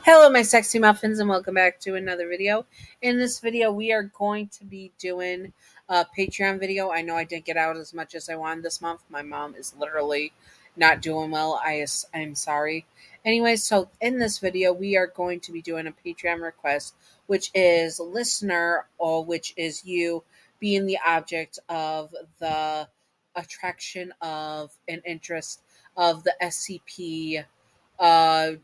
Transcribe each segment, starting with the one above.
Hello, my sexy muffins, and welcome back to another video. In this video, we are going to be doing a Patreon video. I know I didn't get out as much as I wanted this month. My mom is literally not doing well. I'm sorry. Anyway, so in this video, we are going to be doing a Patreon request, which is listener, or which is you being the object of the attraction of an interest of the SCP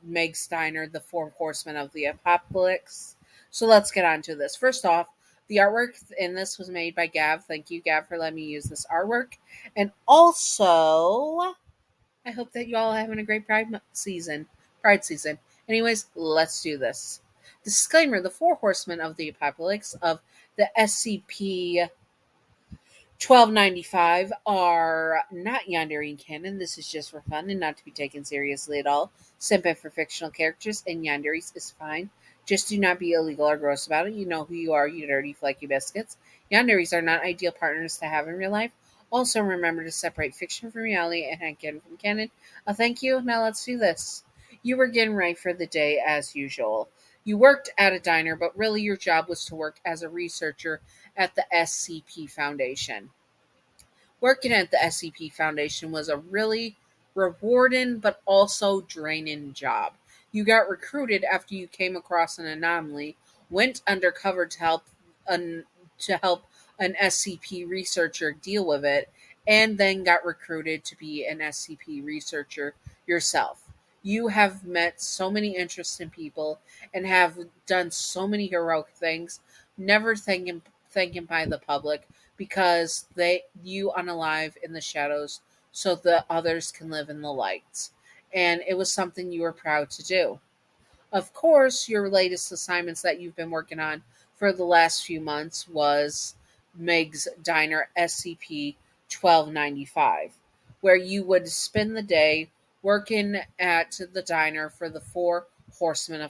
Meg Steiner, the Four Horsemen of the Apocalypse. So let's get on to this. First off, the artwork in this was made by Gav. Thank you, Gav, for letting me use this artwork. And also, I hope that you all are having a great season. Pride season. Anyways, let's do this. Disclaimer: the Four Horsemen of the Apocalypse of the SCP 1295 are not Yandere canon. This is just for fun and not to be taken seriously at all. Simping for fictional characters and Yanderes is fine. Just do not be illegal or gross about it. You know who you are, you dirty flaky biscuits. Yanderes are not ideal partners to have in real life. Also, remember to separate fiction from reality and canon from canon. Thank you. Now let's do this. You were getting ready for the day as usual. You worked at a diner, but really your job was to work as a researcher at the SCP Foundation. Working at the SCP Foundation was a really rewarding but also draining job. You got recruited after you came across an anomaly, went undercover to help an SCP researcher deal with it, and then got recruited to be an SCP researcher yourself. You have met so many interesting people and have done so many heroic things, never thinking by the public, because you unalive in the shadows so that others can live in the lights. And it was something you were proud to do. Of course, your latest assignments that you've been working on for the last few months was Meg's Diner SCP 1295, where you would spend the day working at the diner for the Four Horsemen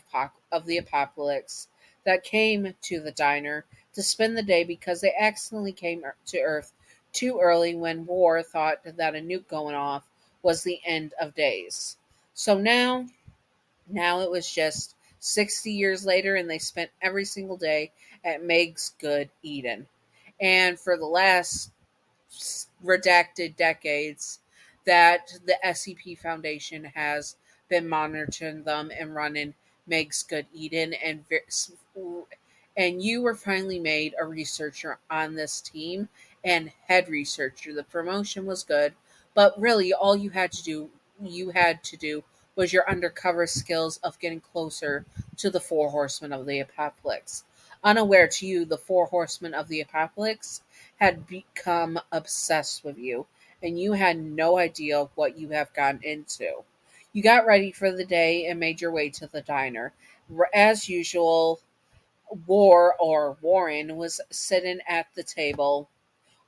of the Apocalypse that came to the diner to spend the day because they accidentally came to Earth too early when war thought that a nuke going off was the end of days. So now it was just 60 years later, and they spent every single day at Meg's Good Eden. And for the last redacted decades, that the SCP Foundation has been monitoring them and running Meg's Good Eden, and you were finally made a researcher on this team and head researcher. The promotion was good, but really all you had to do was your undercover skills of getting closer to the Four Horsemen of the Apocalypse. Unaware to you, the Four Horsemen of the Apocalypse had become obsessed with you, and you had no idea what you have gotten into. You got ready for the day and made your way to the diner. As usual, Warren was sitting at the table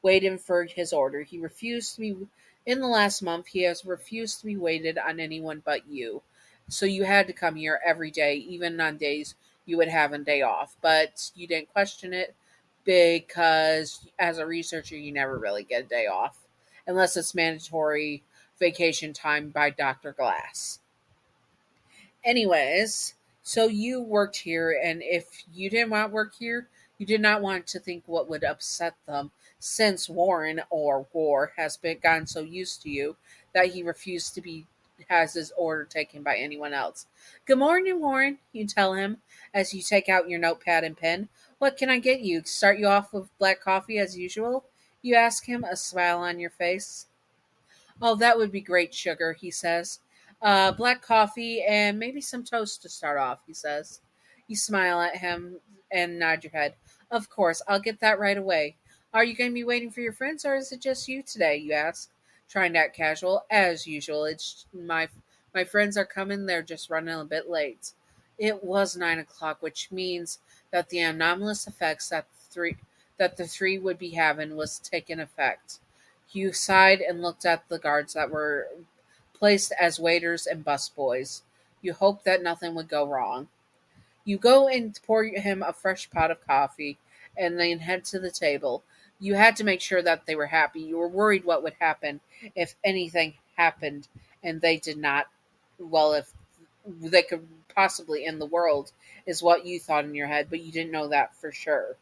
waiting for his order. In the last month, he has refused to be waited on anyone but you. So you had to come here every day, even on days you would have a day off. But you didn't question it because as a researcher, you never really get a day off unless it's mandatory vacation time by Dr. Glass. Anyways, so you worked here, and if you didn't want to work here, you did not want to think what would upset them, since War has gotten so used to you that he refused to be has his order taken by anyone else. Good morning, Warren, you tell him as you take out your notepad and pen. What can I get you? Start you off with black coffee as usual? You ask him, a smile on your face. Oh, that would be great, sugar, he says. Black coffee and maybe some toast to start off, he says. You smile at him and nod your head. Of course, I'll get that right away. Are you going to be waiting for your friends, or is it just you today, you ask, trying to act casual. As usual, it's my friends are coming, they're just running a bit late. It was 9 o'clock, which means that the anomalous effects that the three would be having was taking effect. Hugh sighed and looked at the guards that were placed as waiters and busboys. You hoped that nothing would go wrong. You go and pour him a fresh pot of coffee and then head to the table. You had to make sure that they were happy. You were worried what would happen if anything happened and they did not, well, if that could possibly end the world, is what you thought in your head, but you didn't know that for sure.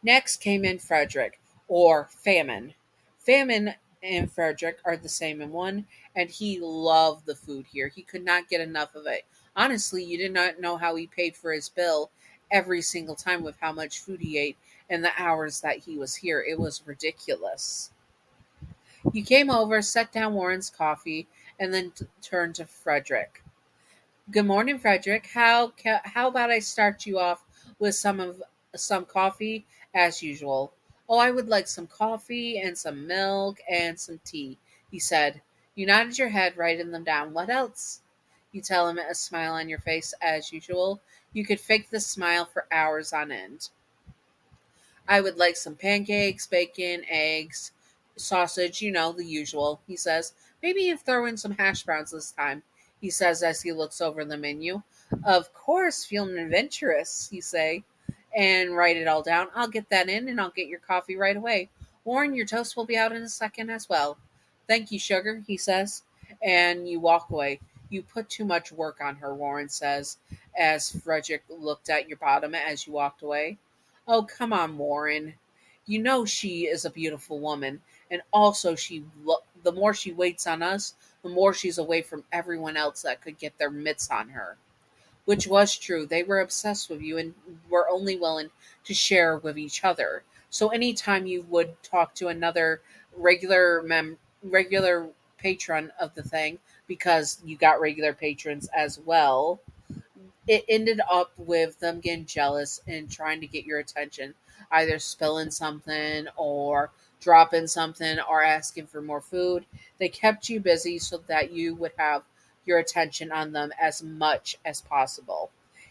Next came in Frederick, or Famine. Famine and Frederick are the same in one, and he loved the food here. He could not get enough of it. Honestly, you did not know how he paid for his bill every single time with how much food he ate and the hours that he was here. It was ridiculous. You came over, set down Warren's coffee, and then turned to Frederick. Good morning, Frederick. How about I start you off with some coffee as usual? Oh, I would like some coffee and some milk and some tea, he said. You nodded your head, writing them down. What else? You tell him, a smile on your face as usual. You could fake the smile for hours on end. I would like some pancakes, bacon, eggs, sausage, the usual, he says. Maybe you throw in some hash browns this time, he says as he looks over the menu. Of course, feeling adventurous, you say, and write it all down. I'll get that in and I'll get your coffee right away. Warren, your toast will be out in a second as well. Thank you, sugar, he says, and you walk away. You put too much work on her, Warren says, as Frederick looked at your bottom as you walked away. Oh, come on, Warren. You know she is a beautiful woman, and also the more she waits on us, the more she's away from everyone else that could get their mitts on her. Which was true. They were obsessed with you and were only willing to share with each other. So anytime you would talk to another regular patron of the thing, because you got regular patrons as well, it ended up with them getting jealous and trying to get your attention, either spilling something or dropping something or asking for more food. They kept you busy so that you would have your attention on them as much as possible.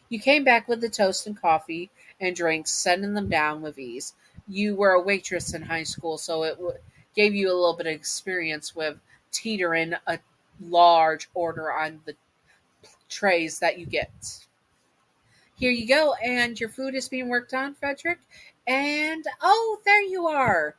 You came back with the toast and coffee and drinks, setting them down with ease. You were a waitress in high school, so it gave you a little bit of experience with teetering a large order on the trays that you get. Here you go, and your food is being worked on, Frederick. And oh, there you are.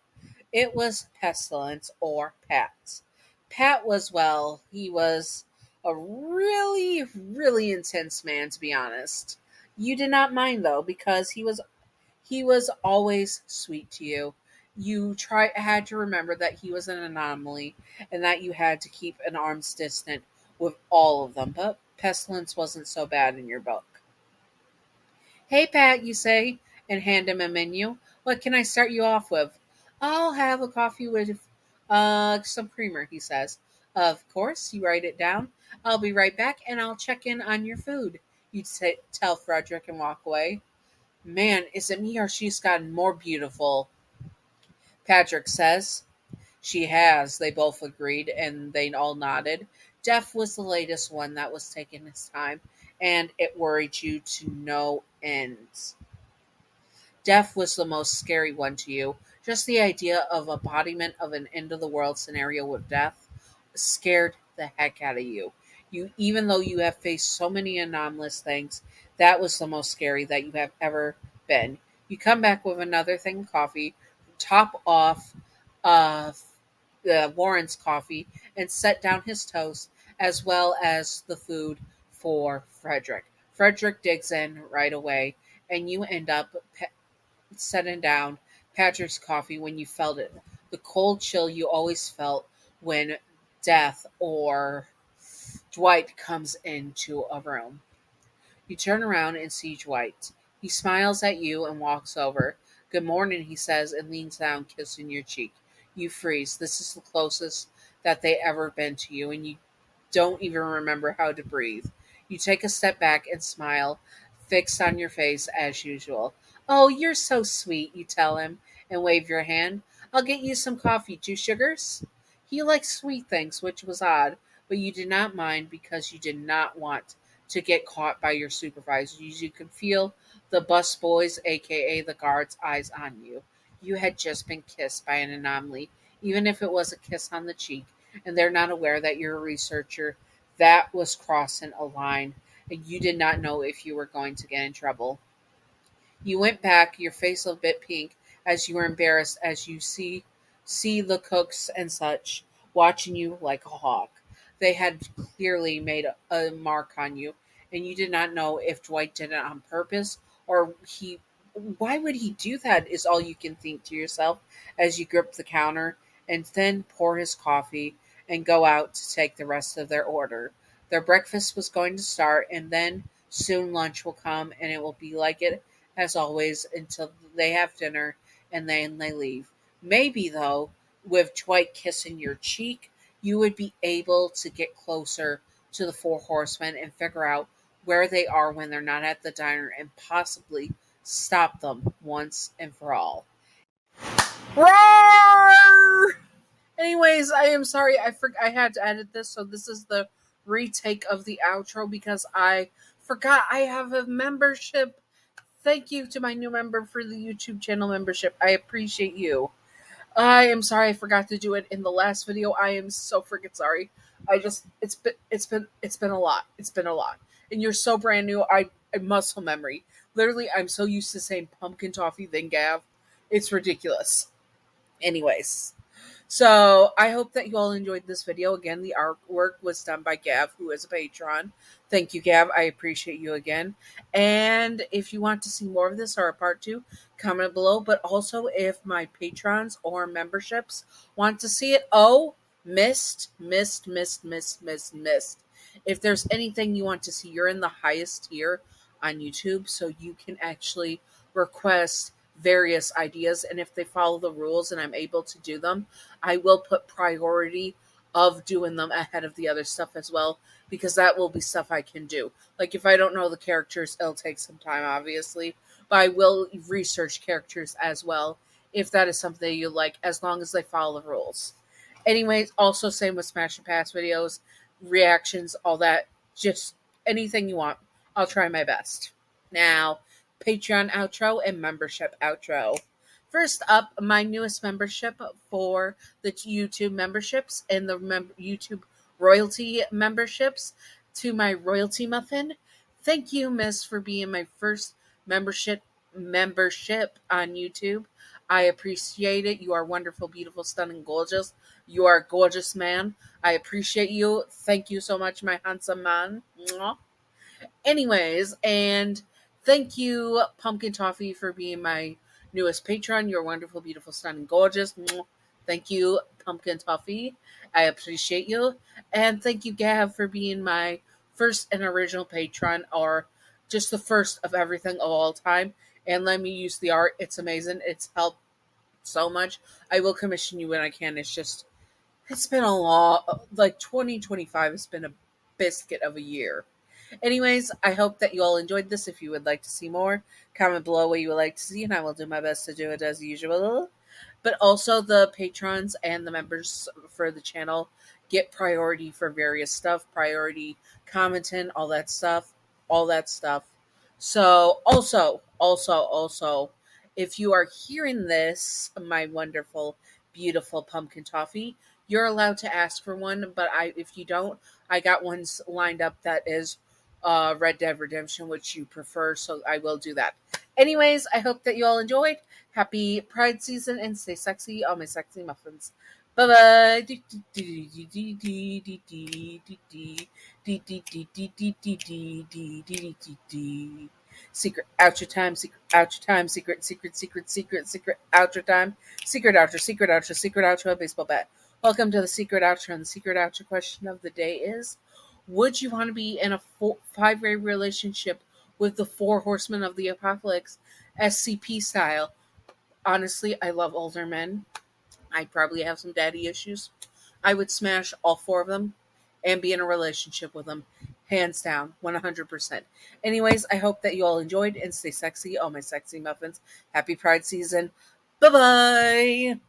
It was Pestilence or Pat. Pat was, well, he was a really, really intense man, to be honest. You did not mind though, because he was always sweet to you. You had to remember that he was an anomaly and that you had to keep an arm's distance with all of them. But Pestilence wasn't so bad in your book. Hey, Pat, you say, and hand him a menu. What can I start you off with? I'll have a coffee with some creamer, he says. Of course, you write it down. I'll be right back and I'll check in on your food. Tell Frederick and walk away. Man, is it me or she's gotten more beautiful? Patrick says. She has, they both agreed, and they all nodded. Jeff was the latest one that was taking his time, and it worried you to no end. Death was the most scary one to you. Just the idea of embodiment of an end of the world scenario with death scared the heck out of you. Even though you have faced so many anomalous things, that was the most scary that you have ever been. You come back with another thing of coffee, top off uh, Warren's coffee, and set down his toast as well as the food for Frederick. Frederick digs in right away, and you end up setting down Patrick's coffee when you felt it. The cold chill you always felt when Death or Dwight comes into a room. You turn around and see Dwight. He smiles at you and walks over. Good morning, he says, and leans down, kissing your cheek. You freeze. This is the closest that they ever been to you, and you don't even remember how to breathe. You take a step back and smile, fixed on your face as usual. Oh, you're so sweet, you tell him, and wave your hand. I'll get you some coffee. 2 sugars? He likes sweet things, which was odd, but you did not mind because you did not want to get caught by your supervisors. You could feel the bus boys, aka the guards' eyes on you. You had just been kissed by an anomaly, even if it was a kiss on the cheek, and they're not aware that you're a researcher. That was crossing a line, and you did not know if you were going to get in trouble. You went back, your face a bit pink, as you were embarrassed as you see the cooks and such watching you like a hawk. they had clearly made a mark on you, and you did not know if Dwight did it on purpose or he. Why would he do that? Is all you can think to yourself as you grip the counter and then pour his coffee and go out to take the rest of their order. Their breakfast was going to start, and then soon lunch will come, and it will be like it as always until they have dinner and then they leave. Maybe, though, with Dwight kissing your cheek, you would be able to get closer to the Four Horsemen and figure out where they are when they're not at the diner and possibly stop them once and for all. Roar! Anyways, I am sorry. I had to edit this, so this is the retake of the outro because I forgot I have a membership. Thank you to my new member for the YouTube channel membership. I appreciate you. I am sorry I forgot to do it in the last video. I am so freaking sorry. It's been a lot. It's been a lot. And you're so brand new. I muscle memory. Literally, I'm so used to saying pumpkin toffee than Gav. It's ridiculous. Anyways. So I hope that you all enjoyed this video. Again, the artwork was done by Gav, who is a patron. Thank you, Gav. I appreciate you again. And if you want to see more of this or a part 2, comment below. But also, if my patrons or memberships want to see it, missed. If there's anything you want to see, you're in the highest tier on YouTube, so you can actually request various ideas, and if they follow the rules and I'm able to do them, I will put priority of doing them ahead of the other stuff as well, because that will be stuff I can do. Like if I don't know the characters, it'll take some time, obviously, but I will research characters as well if that is something you like, as long as they follow the rules. Anyways, also same with Smash and Pass videos, reactions, all that, just anything you want. I'll try my best. Now, Patreon outro and membership outro. First up, my newest membership for the YouTube memberships and the YouTube royalty memberships. To my royalty muffin, thank you, Miss, for being my first membership on YouTube. I appreciate it. You are wonderful, beautiful, stunning, gorgeous. You are a gorgeous man. I appreciate you. Thank you so much, my handsome man. Mwah. Anyways, and thank you, Pumpkin Toffee, for being my newest patron. You're wonderful, beautiful, stunning, gorgeous. Thank you, Pumpkin Toffee. I appreciate you. And thank you, Gav, for being my first and original patron, or just the first of everything of all time. And let me use the art. It's amazing. It's helped so much. I will commission you when I can. It's been a lot. Like 2025 has been a biscuit of a year. Anyways, I hope that you all enjoyed this. If you would like to see more, comment below what you would like to see, and I will do my best to do it as usual. But also, the patrons and the members for the channel get priority for various stuff, priority commenting, all that stuff. So, also, if you are hearing this, my wonderful, beautiful pumpkin toffee, you're allowed to ask for one. But if you don't, I got ones lined up that is Red Dead Redemption, which you prefer, so I will do that. Anyways, I hope that you all enjoyed. Happy Pride season and stay sexy, all my sexy muffins. Bye bye. Secret outro time, secret outro time, secret outro time, secret outro, baseball bat. Welcome to the secret outro, and the secret outro question of the day is: would you want to be in a 5-way relationship with the Four Horsemen of the Apocalypse, SCP style? Honestly, I love older men. I probably have some daddy issues. I would smash all 4 of them and be in a relationship with them. Hands down, 100%. Anyways, I hope that you all enjoyed and stay sexy, all my sexy muffins. Happy Pride season. Bye-bye.